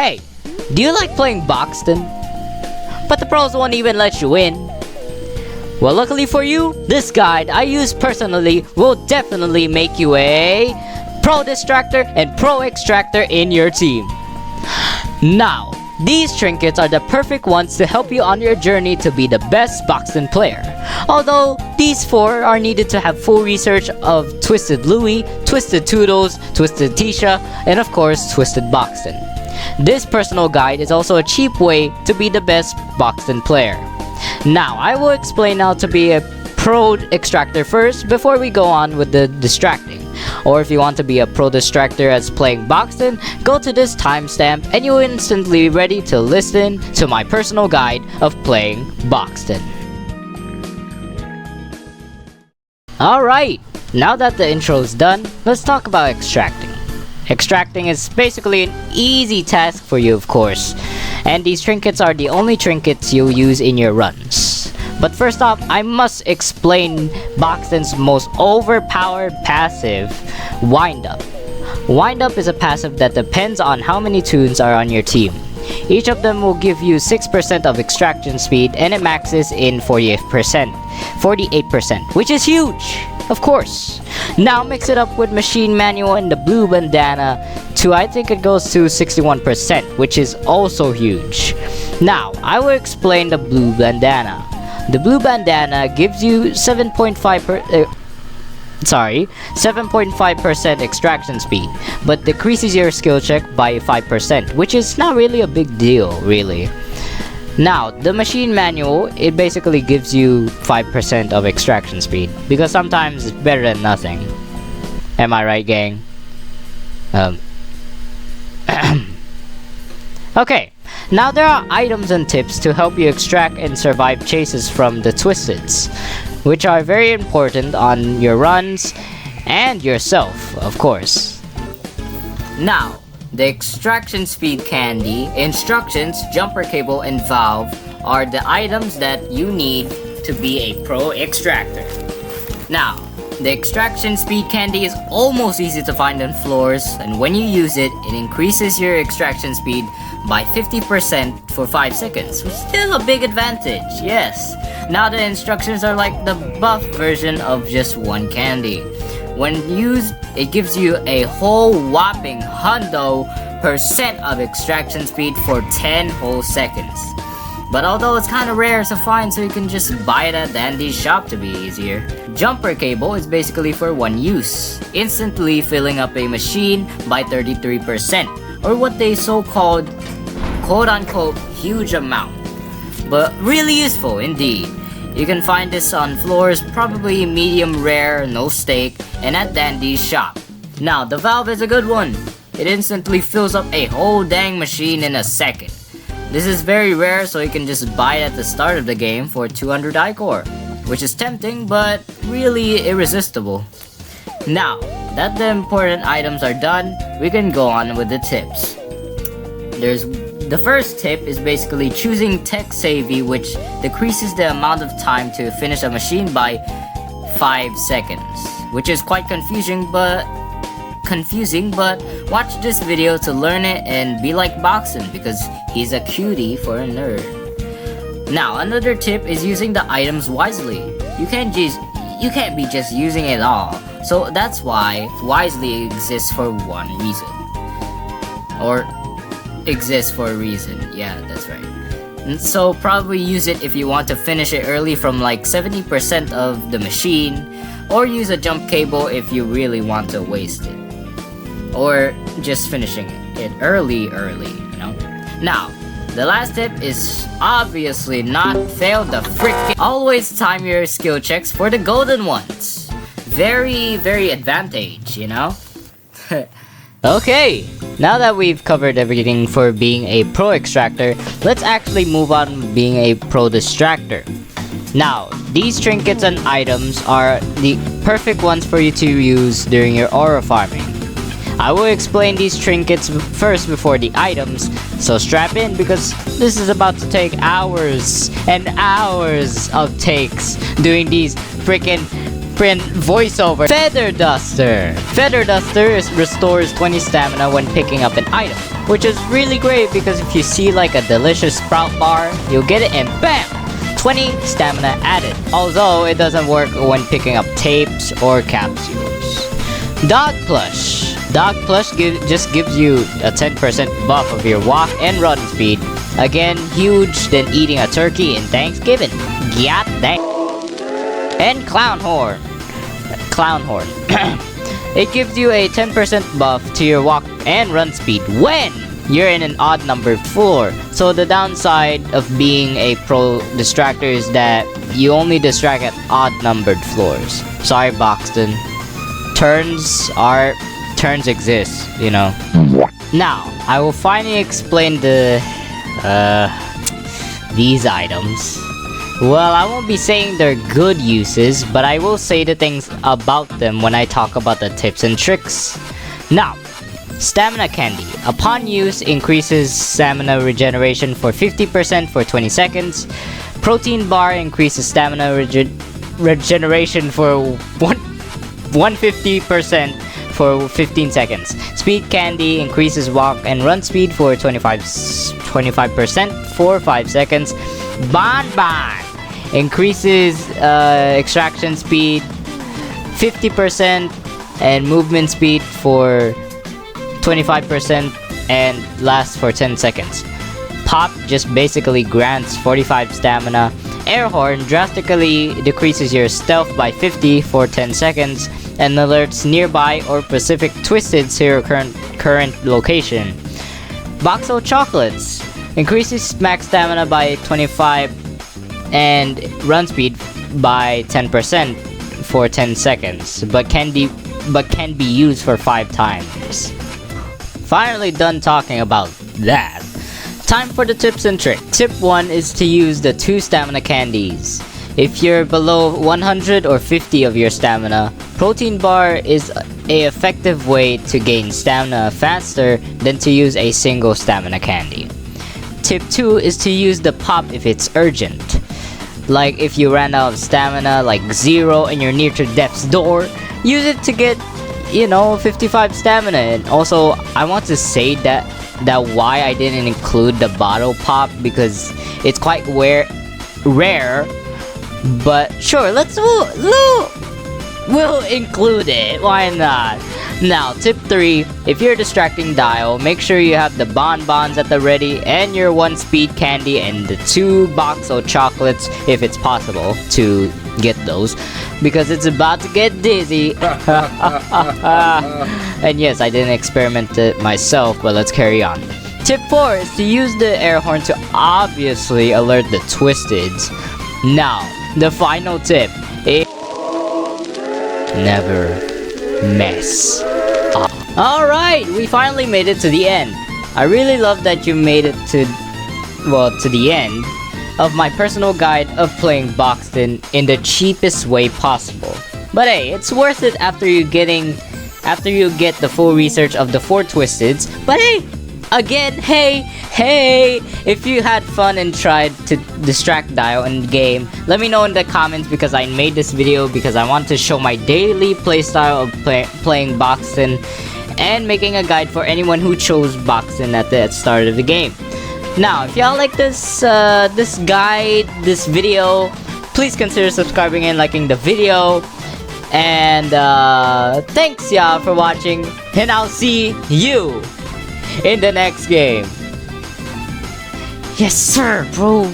Hey, do you like playing BOXTEN? But the pros won't even let you in. Well, luckily for you, this guide I use personally will definitely make you a Pro Distractor and Pro Extractor in your team. Now, these trinkets are the perfect ones to help you on your journey to be the best BOXTEN player. Although, these 4 are needed to have full research of Twisted Louie, Twisted Toodles, Twisted Tisha, and of course, Twisted BOXTEN. This personal guide is also a cheap way to be the best BOXTEN player. Now, I will explain how to be a Pro Extractor first before we go on with the distracting. Or if you want to be a Pro Distractor as playing BOXTEN, go to this timestamp and you'll instantly be ready to listen to my personal guide of playing BOXTEN. Alright, now that the intro's done, let's talk about extracting. Extracting is basically an easy task for you, of course, and these trinkets are the only trinkets you'll use in your runs. But first off, I must explain BOXTEN's most overpowered passive, Wind Up. Wind Up is a passive that depends on how many tunes are on your team. Each of them will give you 6% of extraction speed and it maxes in 48%, which is huge, of course. Now mix it up with Machine Manual and the Blue Bandana to, I think it goes to 61%, which is also huge. Now, I will explain the Blue Bandana. The Blue Bandana gives you 7.5% extraction speed, but decreases your skill check by 5%, which is not really a big deal, really. Now, the Machine Manual, it basically gives you 5% of extraction speed, because sometimes it's better than nothing. Am I right, gang? Okay, now there are items and tips to help you extract and survive chases from the Twisteds, which are very important on your runs and yourself, of course. Now, the extraction speed candy, instructions, jumper cable, and valve are the items that you need to be a pro extractor. Now, the extraction speed candy is almost easy to find on floors, and when you use it, it increases your extraction speed by 50% for 5 seconds, which is still a big advantage, yes. Now the instructions are like the buff version of just one candy. When used, it gives you a whole whopping 100% of extraction speed for 10 whole seconds. But although it's kinda rare to find, so you can just buy it at Dandy's shop to be easier. Jumper cable is basically for one use, instantly filling up a machine by 33%, or what they so-called quote-unquote huge amount. But really useful indeed. You can find this on floors, probably medium rare, no stake, and at Dandy's shop. Now, the valve is a good one. It instantly fills up a whole dang machine in a second. This is very rare, so you can just buy it at the start of the game for 200 ichor, which is tempting, but really irresistible. Now, that the important items are done, we can go on with the tips. The first tip is basically choosing Tech Savvy, which decreases the amount of time to finish a machine by 5 seconds, which is quite confusing, but watch this video to learn it and be like BOXTEN, because he's a cutie for a nerd. Now, another tip is using the items wisely. You can't be just using it all, so that's why wisely exists for one reason. Or exists for a reason, yeah, that's right. And so probably use it if you want to finish it early from like 70% of the machine, or use a jump cable if you really want to waste it, or just finishing it early, you know. Now, the last tip is obviously not fail the freaking always time your skill checks for the golden ones. Very advantage, you know. Okay, now that we've covered everything for being a pro extractor, let's actually move on to being a pro distractor. Now, these trinkets and items are the perfect ones for you to use during your aura farming. I will explain these trinkets first before the items, so strap in because this is about to take hours and hours of takes doing these freaking print voiceover. Feather Duster. Feather Duster restores 20 stamina when picking up an item, which is really great because if you see like a delicious sprout bar, you'll get it and BAM! 20 stamina added. Although it doesn't work when picking up tapes or capsules. Dog Plush. Dog Plush just gives you a 10% buff of your walk and run speed. Again, huge than eating a turkey in Thanksgiving. Yeah, dang. And Clown Horn. Clown Horn. It gives you a 10% buff to your walk and run speed when you're in an odd numbered floor. So the downside of being a pro distractor is that you only distract at odd numbered floors. Sorry, Boxten. Turns exist, you know. Now, I will finally explain these items. Well, I won't be saying their good uses, but I will say the things about them when I talk about the tips and tricks. Now, Stamina Candy. Upon use, increases stamina regeneration for 50% for 20 seconds. Protein Bar increases stamina regeneration for 150% for 15 seconds. Speed Candy increases walk and run speed for 25% for 5 seconds. Bon Bon increases extraction speed 50% and movement speed for 25% and lasts for 10 seconds. Pop just basically grants 45 stamina. Air Horn drastically decreases your stealth by 50 for 10 seconds and alerts nearby or specific Twisteds to your current location. Boxo Chocolates increases max stamina by 25 and run speed by 10% for 10 seconds, but can be used for 5 times. Finally done talking about that. Time for the tips and tricks. Tip 1 is to use the 2 stamina candies. If you're below 100 or 50 of your stamina, Protein Bar is a effective way to gain stamina faster than to use a single stamina candy. Tip 2 is to use the pop if it's urgent. Like if you ran out of stamina like 0 and you're near to death's door, use it to get 55 stamina. And also I want to say that why I didn't include the bottle pop, because it's quite rare, but sure, we'll include it, why not? Now, tip 3, if you're distracting Dial, make sure you have the bonbons at the ready and your 1 speed candy and the 2 box of chocolates if it's possible to get those, because it's about to get dizzy. And yes, I didn't experiment it myself, but let's carry on. Tip 4 is to use the air horn to obviously alert the Twisteds. Now, the final tip is never mess up. Alright, we finally made it to the end. I really love that you made it to the end of my personal guide of playing BOXTEN in the cheapest way possible. But hey, it's worth it after you get the full research of the 4 Twisteds. But hey, again, hey, if you had fun and tried to distract Dio in the game, let me know in the comments, because I made this video because I want to show my daily playstyle of playing BOXTEN and making a guide for anyone who chose BOXTEN at the start of the game. Now, if y'all like this guide, this video, please consider subscribing and liking the video. And thanks y'all for watching, and I'll see you in the next game. Yes sir, bro.